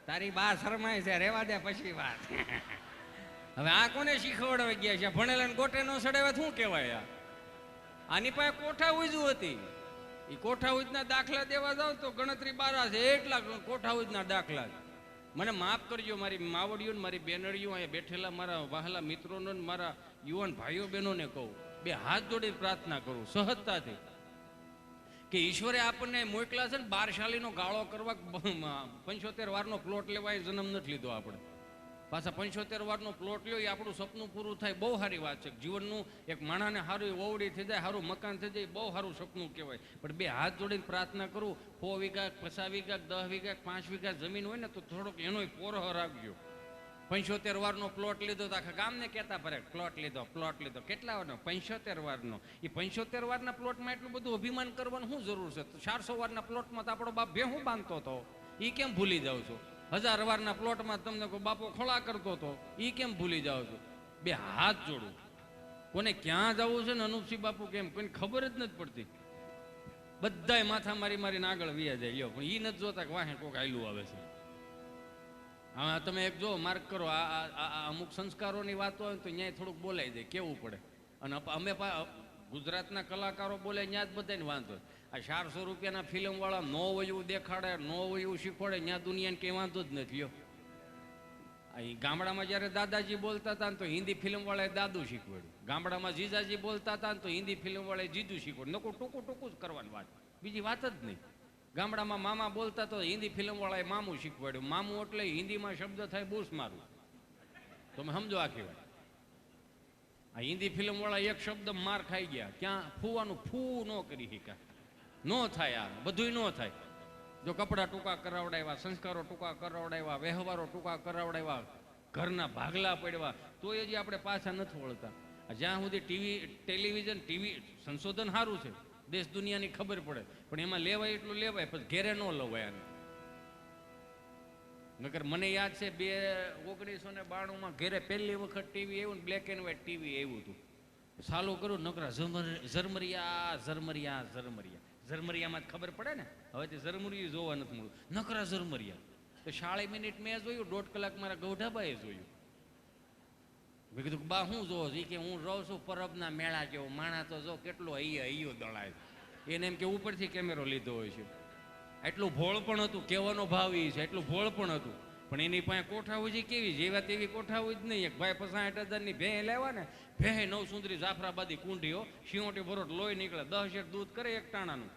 તારી બા શરમાય છે, રેવા દે પછી વાત. હવે આ કોને શીખવાડવા ગયા છે? ભણેલા ગોટે નો સડાવે શું કહેવાય? આની પાસે કોઠા ઉજવું હતી. એ કોઠા ઉજના દાખલા દેવા જાવ તો ગણતરી 12 છે. એટલા કોઠા ઉજના દાખલા. મને માફ કરજો, મારી માવડીઓ ને મારી બેનડીઓ અહીંયા બેઠેલા મારા વહાલા મિત્રોનો ને મારા યુવાન ભાઈઓ બહેનોને કહું, બે હાથ જોડી પ્રાર્થના કરું સહજતાથી કે ઈશ્વરે આપણને મોકલા છે ને 12 શાલીનો ગાળો કરવા. 75 વારનો પ્લોટ લેવા એ જન્મ નથી લીધો આપણે. પાછા 75 વારનો પ્લોટ લ્યો એ આપણું સપનું પૂરું થાય, બહુ સારી વાત છે. જીવનનું એક માણાને સારું ઓવડી થઈ જાય, સારું મકાન થઈ જાય, બહુ સારું સપનું કહેવાય. પણ બે હાથ જોડીને પ્રાર્થના કરું, 100 વીઘા 50 વીઘા 10 વીઘા 5 વીઘા જમીન હોય ને તો થોડોક એનોય પોરહ રાખજો. 75 વારનો પ્લોટ લીધો તો આખા ગામને કહેતા પડે પ્લોટ લીધો પ્લોટ લીધો. કેટલા વારનો? 75 વારનો. એ 75 વારના પ્લોટમાં એટલું બધું અભિમાન કરવાનું શું જરૂર છે? 400 વારના પ્લોટમાં તો આપણો બાપ ભેહું બાંધતો હતો, એ કેમ ભૂલી જાવ છો? 1000 વારના પ્લોટમાં તમને કોઈ બાપો ખોળા કરતો હતો, એ કેમ ભૂલી જાવ છો? બે હાથ જોડું. કોને ક્યાં જવું છે ને અનુપસિંહ બાપુ કેમ કોઈને ખબર જ નથી પડતી. બધાય માથા મારી મારીને આગળ વ્યા જાય લ્યો, પણ એ નથી જોતા કે વાહે કોક આયલું આવે છે. હા, તમે એક જો માર્ક કરો, આ અમુક સંસ્કારોની વાતો હોય તો ન્યાય થોડુંક બોલાઈ જાય, કેવું પડે. અને અમે ગુજરાતના કલાકારો બોલે ત્યાં જ બધાને વાંધો. આ 400 રૂપિયાના ફિલ્મવાળા નો વયું દેખાડે, નો વયું શીખવાડે, ત્યાં દુનિયાને કંઈ વાંધો જ નથી લ્યો. અહીં ગામડામાં જ્યારે દાદાજી બોલતા હતા ને તો હિન્દી ફિલ્મવાળાએ દાદુ શીખવાડ્યું. ગામડામાં જીજાજી બોલતા હતા ને તો હિન્દી ફિલ્મવાળાએ જીજુ શીખવાડ્યું. નકું ટૂંકું ટૂંકું જ કરવાની વાત, બીજી વાત જ નહીં. ગામડામાં મામા બોલતા તો હિન્દી ફિલ્મવાળાએ મામું શીખવાડ્યું. મામું એટલે હિન્દીમાં શબ્દ થાય બૂસ મારું. તમે સમજો આખી વાત. આ હિન્દી ફિલ્મવાળા એક શબ્દ માર ખાઈ ગયા. ક્યાં? ફૂવાનું ફૂ ન કરી શીખ્યા. નો થાય, આ બધું ન થાય. જો કપડાં ટૂંકા કરાવડાવ્યા, સંસ્કારો ટૂંકા કરાવડાવ્યા, વ્યવહારો ટૂંકા કરાવડાવ્યા, ઘરના ભાગલા પડ્યા, તો એ જે આપણે પાછા નથી વળતા. જ્યાં સુધી ટેલિવિઝન ટીવી સંશોધન સારું છે, દેશ દુનિયાની ખબર પડે, પણ એમાં લેવાય એટલું લેવાય, પછી ઘેરે ન લવાય. નકર મને યાદ છે 1992માં ઘેરે પહેલી વખત ટીવી આવ્યું ને, બ્લેક એન્ડ વ્હાઈટ ટીવી આવ્યું હતું. ચાલુ કરું, નકરા ઝરમરિયા ઝરમરિયા ઝરમરિયા. ઝરમરિયામાં જ ખબર પડે ને, હવે તે ઝરમરિયું જોવા નથી મળ્યું, નકરા ઝરમરિયા. તો 40 મિનિટ મેં જોયું, 1.5 કલાક મારા ગૌઢાબાએ જોયું. મેં કીધું બા શું જોવો છો? કે હું રહું છું પરબના મેળા જેવો, માણા તો જો કેટલો હૈયો દળાય. એને એમ કે ઉપરથી કેમેરો લીધો હોય છે. એટલું ભોળ પણ હતું, કહેવાનો ભાવ એ છે, એટલું ભોળ પણ હતું. પણ એની પાસે કોઠા હોય કેવી જેવા તેવી કોઠા હોય જ નહીં. એક ભાઈ 65,000ની ભેં લેવા ને, ભેં 9 સુંદરી જાફરાબાદી કુંડીઓ, શિયોટી ભરોટ લોહી નીકળે, 10 શેર દૂધ કરે એક ટાણાનું.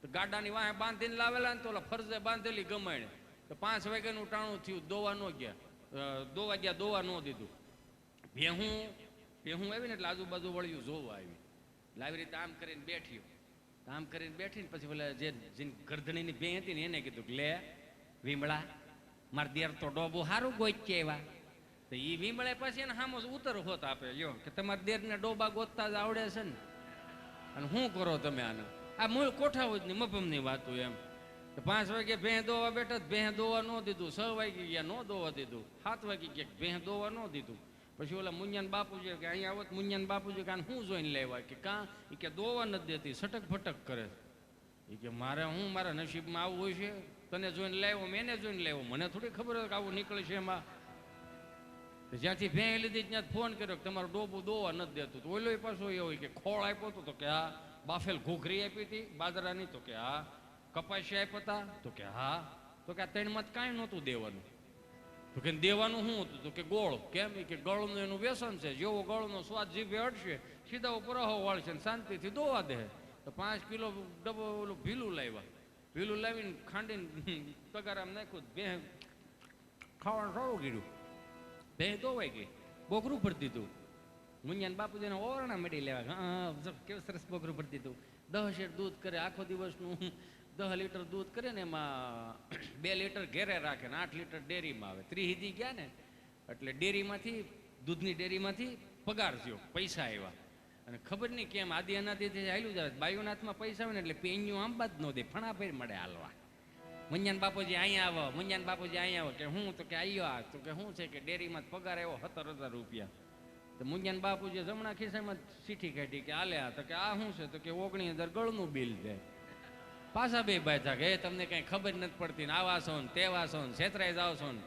તો ગાડાની વાહે બાંધીને લાવેલા ને તો ઓલા ફરજે બાંધેલી ગમાઈને. તો 5 વાગ્યાનું ટાણું થયું, દોવા ન ગયા, દોવા ન દીધું. ભેહું આવી ને એટલે આજુબાજુ વળ્યું જોવા આવી. આવી રીતે આમ કરીને બેઠી, આમ કરીને બેઠીને પછી પેલા જે ગરધણીની ભેં હતી ને એને કીધું કે લે વીમળા, મારા દેર તો ડોબો સારું ગોચે એવા. તો એ વીમળે પછી એને સામો ઉત્તર હોત આપે, લ્યો કે તમારા દેરને ડોબા ગોતતા જ આવડે છે ને, અને શું કરો તમે આને? આ મૂળ કોઠા હોય ને મફમની વાતો એમ. 5 વાગે ભેં દોવા બેઠા, ભેં દોવા ન દીધું. 6 વાગે ગયા, ન દોવા દીધું. 7 વાગે ગયા, ભેં દોવા ન દીધું. પછી ઓલા મુંજાન બાપુજી કે અહીંયા આવત, મુંજાન બાપુજી કે શું જોઈને લેવા? કે કાં? એ કે દોવા નથી દેતી, સટક ફટક કરે. એ કે મારે હું મારા નસીબમાં આવું હોય છે? તને જોઈને લાવ્યો, મેં એને જોઈને લાવ્યો, મને થોડી ખબર હોય કે આવું નીકળે છે એમાં. જ્યાંથી ભેં લીધી ત્યાં ફોન કર્યો કે તમારું ડોબું દોવા નથી દેતું. તો ઓલો પાછો એવો કે ખોળ આપ્યો હતો? તો કે હા. બાફેલ ઘૂઘરી આપી હતી બાજરાની? તો કે હા. કપાસી આપ્યા હતા? તો કે હા. તો કે આ 3માં કાંઈ નહોતું દેવાનું. તો કે દેવાનું શું હતું? તો કે ગોળ. કેમ? કે ગળનું એનું વ્યસન છે, જેવો ગળનો સ્વાદ જીભે અડશે સીધા ઉપર વાળશે ને શાંતિથી દોવા દે. તો 5 કિલો ડબ્બો ઓલું ભીલું લાવ્યા. ભીલું લાવીને ખાંડીને તગારામાં નાખ્યું, ભેં ખાવાનું સારું કર્યું, ભેં દોવાઈ ગઈ, બોકરું ભરી દીધું. મુંજાન બાપુજીને ઓરણા મળી લેવા. હા, કેવું સરસ બોકરું ભરી દીધું. 10 શેર દૂધ કરે આખો દિવસનું. 10 લીટર દૂધ કરે ને એમાં 2 લીટર ઘેરે રાખે ને 8 લીટર ડેરીમાં આવે. 30 ગયા ને એટલે ડેરીમાંથી, દૂધની ડેરીમાંથી પગાર થયો, પૈસા આવ્યા. અને ખબર નહીં કેમ આદિ અનાદિથી હાલ્યું જાય. બાયુના હાથમાં પૈસા આવે ને એટલે પેન્યું આંબા જ ન દે, ફણાફેર મળે હાલવા. મુંજાન બાપુજી અહીંયા આવો, મુંજાન બાપુજી અહીંયા આવો. કે હું? તો કે આવ્યો. આ તો કે શું છે? કે ડેરીમાં પગાર આવ્યો 17,000 રૂપિયા. તો મુંજાન બાપુજી જમણા ખિસ્સામાં ચીઠી કાઢી કે આલે આ. તો કે આ શું છે? તો કે 19,000 ગળનું બિલ છે. પાછા બે ભાઈ થા કે તમને કઈ ખબર નથી પડતી ને આવા છો ને તેવા છો ને છેતરાઈ જાવ છો ને.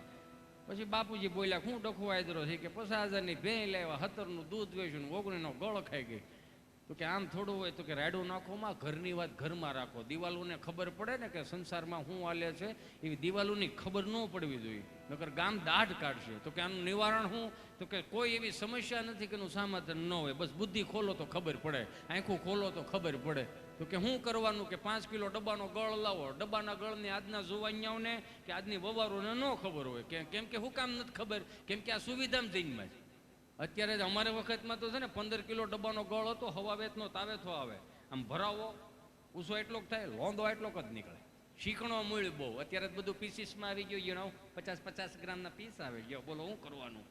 પછી બાપુજી બોલ્યા હું ડખો આદરો છે કે 50,000ની ભેં લેવા 17નું દૂધ વેચ્યું ને 19નો ગળો ખાઈ ગઈ. તો કે આમ થોડું હોય તો કે રાયડું નાખોમાં ઘરની વાત ઘરમાં રાખો. દિવાલોને ખબર પડે ને કે સંસારમાં શું હાલે છે એવી દિવાલોની ખબર ન પડવી જોઈએ, નકર ગામ દાઢ કાઢશે. તો કે આનું નિવારણ શું? તો કે કોઈ એવી સમસ્યા નથી કે એનું સમાધાન ન હોય, બસ બુદ્ધિ ખોલો તો ખબર પડે, આંખું ખોલો તો ખબર પડે. તો કે શું કરવાનું? કે 5 કિલો ડબ્બાનો ગળ લાવો. ડબ્બાના ગળની આજના જોવાઈયાઓને કે આજની વવારોને ન ખબર હોય. કેમ કે શું કામ નથી ખબર? કેમ કે આ સુવિધામાં જઈનમાં છે. અત્યારે જ અમારે વખતમાં તો છે ને 15 કિલો ડબ્બાનો ગળ હતો, હવા વેતનો તાવેથો આવે, આમ ભરાવો ઊંચો એટલોક થાય, લોંદો એટલોક જ નીકળે. શીકણો મૂળ બહુ. અત્યારે બધું પીસીસમાં આવી ગયું, 50-50 ગ્રામના પીસ આવે ગયો. બોલો શું કરવાનું?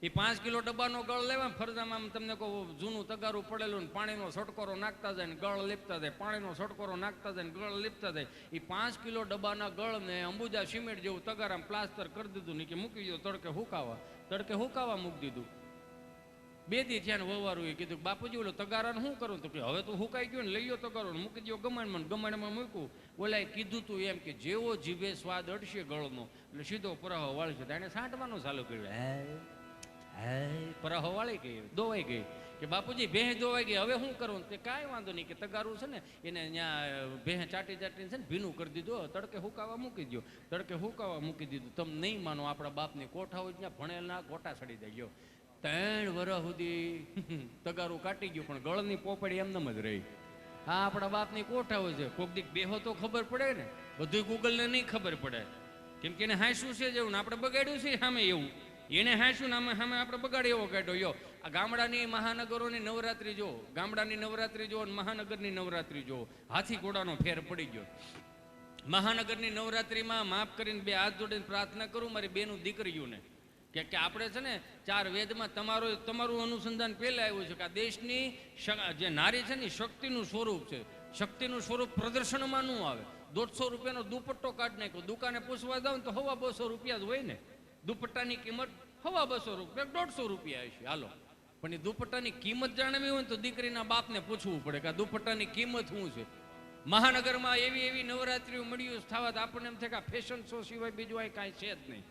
એ 5 કિલો ડબ્બાનો ગળ લેવા ફરજામાં તમને કહું જૂનું તગારું પડેલું ને પાણીનો છટકોરો નાખતા જાય ને ગળ લીપતા જાય, પાણીનો છટકોરો નાખતા જાય ને ગળ લીપતા જાય. એ 5 કિલો ડબ્બાના ગળને અંબુજા સિમેન્ટ જેવું તગારામાં પ્લાસ્ટર કરી દીધું ને કે મૂકી દો તડકે હુકાવા મૂકી દીધું. 2 દી થયા ને વવારું એ કીધું બાપુજી ઓલો તગારાને શું કરું? તો કે હવે તો હુકાઈ ગયો ને લઈ લો તગારો મૂકી દો ગમાણમાં મૂક્યું. ઓલાએ કીધું તું એમ કે જેવો જીભે સ્વાદ અડશે ગળનો એટલે સીધો પરાહો વાળશે. એને છાંટવાનું ચાલુ કર્યું. પરાહો વાળી ગઈ, દોવાઈ ગઈ કે બાપુજી ભેં દોવાઈ ગઈ, હવે શું કરવું? તે કાંઈ વાંધો નહીં કે તગારું છે ને એને ત્યાં ભેં ચાટીને છે ને ભીનું કરી દીધું, તડકે હુકાવા મૂકી દો. તડકે હુકાવા મૂકી દીધું. તમે નહીં માનો, આપણા બાપની કોઠા હોય ત્યાં ભણેલના ગોટા સડી જાય ગયો. 3 વર્ષ સુધી તગારું કાટી ગયું પણ ગળની પોપડી એમનેમ જ રહી. હા, આપણા બાપની કોઠા હોય છે. કોક દીક બેહો તો ખબર પડે ને, બધું ગૂગલને નહીં ખબર પડે. કેમ કે એને હાંસું છે જેવું ને આપણે બગાડ્યું છે સામે એવું. એને હાંસું ને સામે આપણે બગાડી એવો કાઢ્યો. યો આ ગામડાની મહાનગરોની નવરાત્રી જો, ગામડાની નવરાત્રી જો અને મહાનગરની નવરાત્રી જો, હાથી ઘોડાનો ફેર પડી ગયો. મહાનગરની નવરાત્રીમાં માફ કરીને 2 હાથ જોડીને પ્રાર્થના કરું મારી બેનું દીકરીઓને કે આપણે છે ને 4 વેદમાં તમારું અનુસંધાન પહેલા આવ્યું છે કે આ દેશની જે નારી છે ને શક્તિનું સ્વરૂપ છે. શક્તિનું સ્વરૂપ પ્રદર્શનમાં ન આવે. 150 રૂપિયાનો દુપટ્ટો કાઢ નાખ્યો, દુકાને પૂછવા જાવ ને તો 250 રૂપિયા જ હોય ને. દુપટ્ટાની કિંમત 250 રૂપિયા 150 રૂપિયા હશે હાલો. પણ એ દુપટ્ટાની કિંમત જાણવી હોય તો દીકરીના બાપને પૂછવું પડે કે આ દુપટ્ટાની કિંમત શું છે. મહાનગરમાં એવી નવરાત્રીઓ મળ્યું થવા આપણને એમ થાય કે આ ફેશન શો સિવાય બીજું આ કાંઈ છે જ નહીં.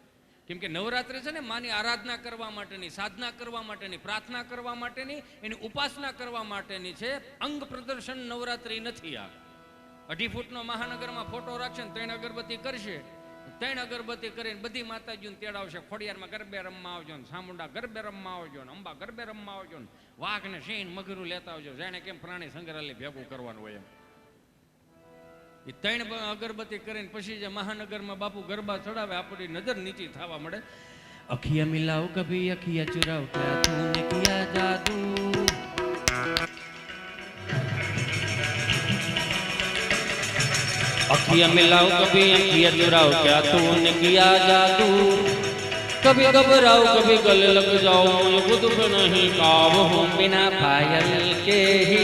કેમ કે નવરાત્રી છે ને માની આરાધના કરવા માટેની, સાધના કરવા માટેની, પ્રાર્થના કરવા માટેની, એની ઉપાસના કરવા માટેની છે. અંગ પ્રદર્શન નવરાત્રી નથી. આ 2.5 ફૂટનો મહાનગરમાં ફોટો રાખશે ને 3 અગરબત્તી કરશે, 3 અગરબત્તી કરીને બધી માતાજીઓને તેડાવશે. ખોડિયારમાં ગરબે રમવા આવજો ને, સામુંડા ગરબે રમવા આવજો ને, અંબા ગરબે રમવા આવજો ને, વાઘ ને સિંહ મગરું લેતા આવજો. જાણે કેમ પ્રાણી સંગ્રહાલય ભેગું કરવાનું હોય એમ. એ 3 અગરબત્તી કરીને પછી જે મહાનગરમાં બાપુ ગરબા ચડાવે આપણી નજર નીચી થવા મળે. અખિયા મિલાવ કભી અખિયા ચુરાવ ક્યા તૂને કિયા જાદુ. अखियाँ मिलाओ कभी अखियाँ चुराओ क्या तूने किया जादू. कभी घबराओ कभी गले लग जाओ मुझे खुद पे नहीं काबू हूँ. बिना पायल के ही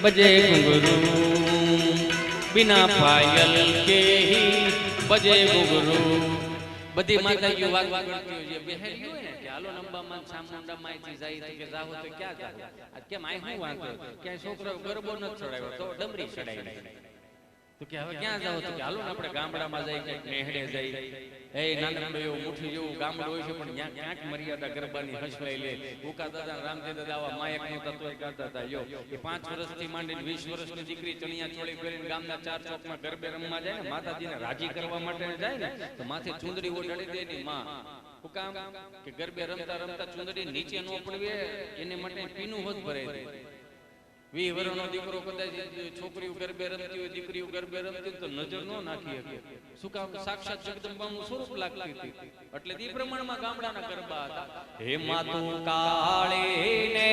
बजे घुंघरू, बिना पायल के ही बजे घुंघरू. બધી માતાજીઓ વાત કરતી હોય છે. બેહેલી હોય ને કે હાલો નંબામાં સામુંડામાં થી જાય તો કે જાવ તો ક્યાં જાવ? આ કેમ આય હું વાંધો? ક્યાં છોકરો ગરબો ન ચડાવ્યો તો ડમરી ચડાવી. તો કે હવે ક્યાં જાવ? તો કે હાલો ને આપણે ગામડામાં જાય કે નેહડે જાય. એ નાનકડો એવો મુઠ્ઠી જેવું ગામડું હોય છે પણ ત્યાં ક્યાંક મર્યાદા ગરબાની હસવાઈ લે. ભૂકા દાદા રામજી દાદા આવા માયક નો તત્વ કરતા હતા. યો એ 5 વર્ષથી માંડીને 20 વર્ષની દીકરી ચણિયા ચોળી પહેરીને ગામના 4 ચોકમાં ગરબે રમવા જાય ને, માતાજીને રાજી કરવા માટે જાય ને તો માથે ચુંદડી ઓઢાડી દે ની માં. શું કામ? કે ગરબે રમતા રમતા ચુંદડી નીચે ન પડવે એને માટે પીનું હોત ભરાય. 20 વર્ષનો દીકરો કદાચ છોકરીઓ ગરબે રમતી હોય, દીકરીઓ ગરબે રમતી તો નજર ન નાખી શકે. શું કામ? સાક્ષાત જગદંબાનું સ્વરૂપ લાગતી હતી. એટલે તે પ્રમાણમાં ગામડાના ગરબા હતા. હે માતું કાળી ને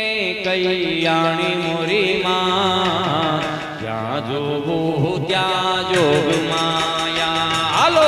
કૈયાણી મોરી માં, જ્યાં જોગું ત્યાં જોગ માયા. હાલો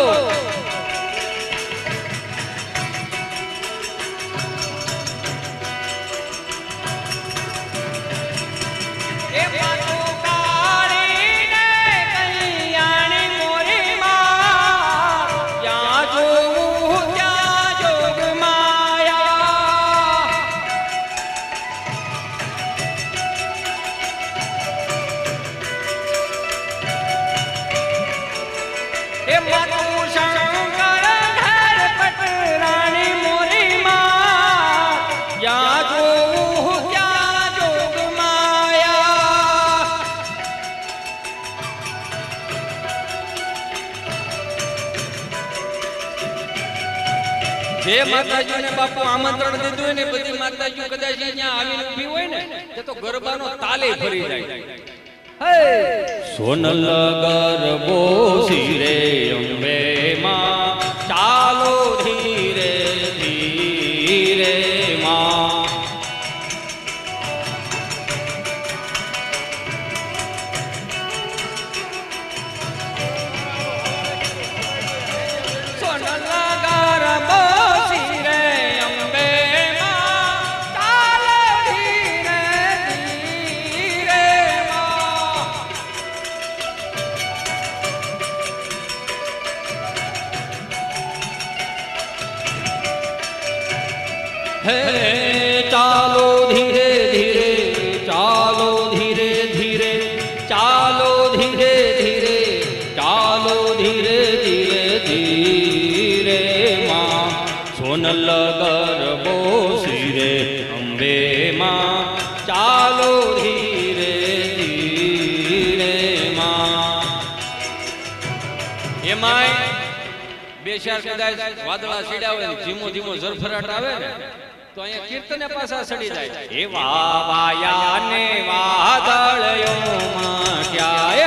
જે માતાજીને બાપુ આમંત્રણ દીધું હોય ને બધી માતાજીઓ કદાચ અહીંયા આવીને ઊભી હોય ને તે તો ગરબાનો તાલે ફરી જાય. હે સોનલ ગરબો શિરે અંબે માં ચાલો ધીરે ધીરે માં. હે ચાલો ધીરે ધીરે ચાલો ધીરે ધીરે ચાલો ધીરે ધીરે ચાલો ધીરે ધીરે ધીરે માં સોનલ ગરબો શિરે અંબે માં ચાલો ધીરે ધીરે માં. એમાંય બે ચાર કદાચ વાદળા સીડ્યા હોય ધીમો ધીમો ઝરફરાટ આવે ને તો અહીંયા કીર્તને પાછા સડી જાય. એવા વાયા ને વાદળયોમાં ક્યાં